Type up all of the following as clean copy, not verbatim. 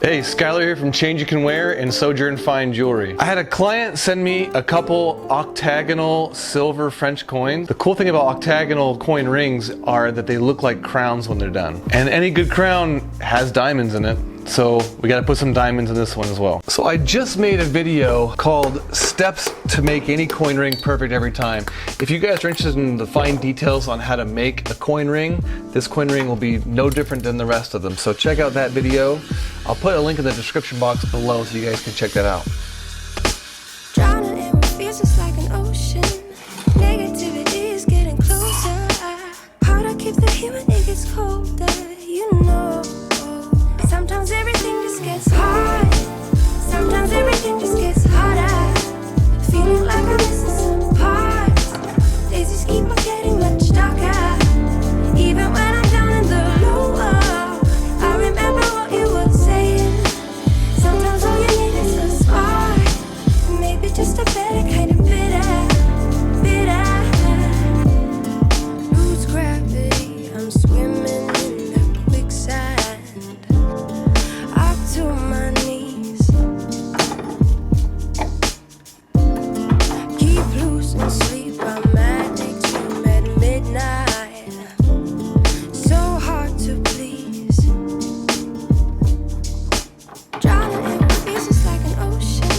Hey, Skylar here from Changeyoucanwear and Sojourn Fine Jewelry. I had a client send me a couple octagonal silver French coins. The cool thing about octagonal coin rings are that they look like crowns when they're done. And any good crown has diamonds in it. So we gotta put some diamonds in this one as well. So I just made a video called Steps to Make Any Coin Ring Perfect Every Time. If you guys are interested in the fine details on how to make a coin ring, this coin ring will be no different than the rest of them. So check out that video. I'll put a link in the description box below so you guys can check that out. Drowning in what feels just like an ocean. Negativity is getting closer. Hard to keep the heat when it gets colder, you know. Sometimes everything just gets hard. Sometimes everything just gets harder. Feeling like I'm missing some parts. Days just keep on getting much darker. Even when I'm down in the lower, I remember what you were saying. Sometimes all you need is a spark. Maybe just a better kind of bitter. Lose gravity, I'm swimming in the quicksand. To my knees, keep losing sleep. I'm addict to at midnight, so hard to please. Drowning in what feels just like an ocean.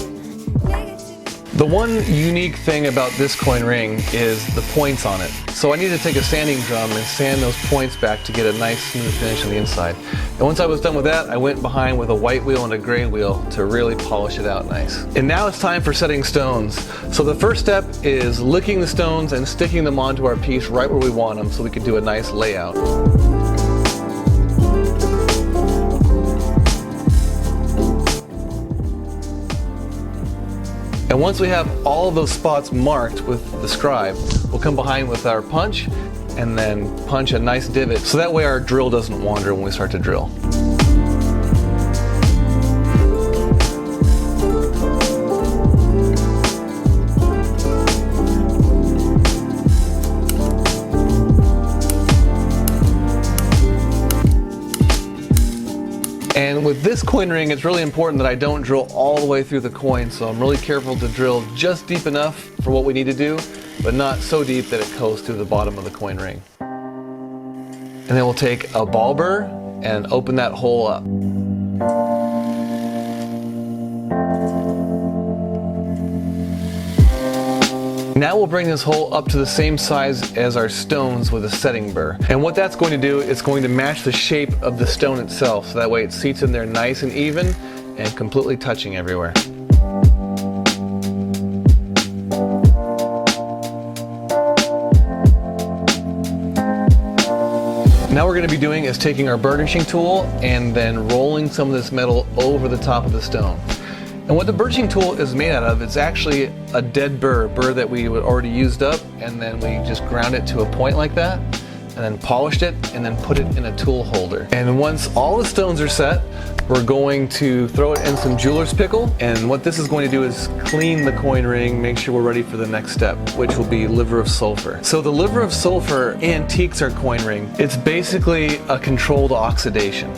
Negativity. The one unique thing about this coin ring is the points on it. So I need to take a sanding drum and sand those points back to get a nice smooth finish on the inside. And once I was done with that, I went behind with a white wheel and a gray wheel to really polish it out nice. And now it's time for setting stones. So the first step is licking the stones and sticking them onto our piece right where we want them so we can do a nice layout. And once we have all of those spots marked with the scribe, we'll come behind with our punch and then punch a nice divot so that way our drill doesn't wander when we start to drill. And with this coin ring, it's really important that I don't drill all the way through the coin, so I'm really careful to drill just deep enough for what we need to do, but not so deep that it goes through the bottom of the coin ring. And then we'll take a ball burr and open that hole up. Now we'll bring this hole up to the same size as our stones with a setting burr. And what that's going to do, it's going to match the shape of the stone itself, so that way it seats in there nice and even and completely touching everywhere. Now what we're going to be doing is taking our burnishing tool and then rolling some of this metal over the top of the stone. And what the burnishing tool is made out of, it's actually a dead burr that we already used up, and then we just ground it to a point like that, and then polished it, and then put it in a tool holder. And once all the stones are set, we're going to throw it in some jeweler's pickle, and what this is going to do is clean the coin ring, make sure we're ready for the next step, which will be liver of sulfur. So the liver of sulfur antiques our coin ring. It's basically a controlled oxidation.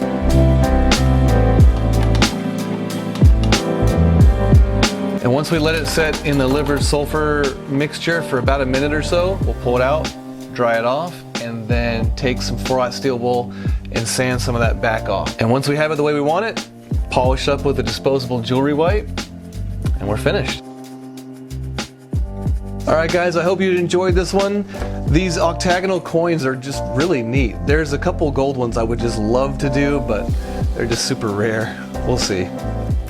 And once we let it set in the liver sulfur mixture for about a minute or so, we'll pull it out, dry it off, and then take some 4-aught steel wool and sand some of that back off. And once we have it the way we want it, polish up with a disposable jewelry wipe, and we're finished. All right guys, I hope you enjoyed this one. These octagonal coins are just really neat. There's a couple gold ones I would just love to do, but they're just super rare. We'll see.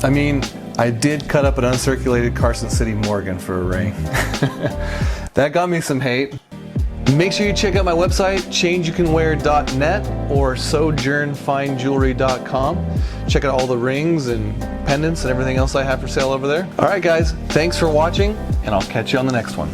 I mean, I did cut up an uncirculated Carson City Morgan for a ring. That got me some hate. Make sure you check out my website, changeyoucanwear.net or sojournfinejewelry.com. Check out all the rings and pendants and everything else I have for sale over there. All right guys, thanks for watching, and I'll catch you on the next one.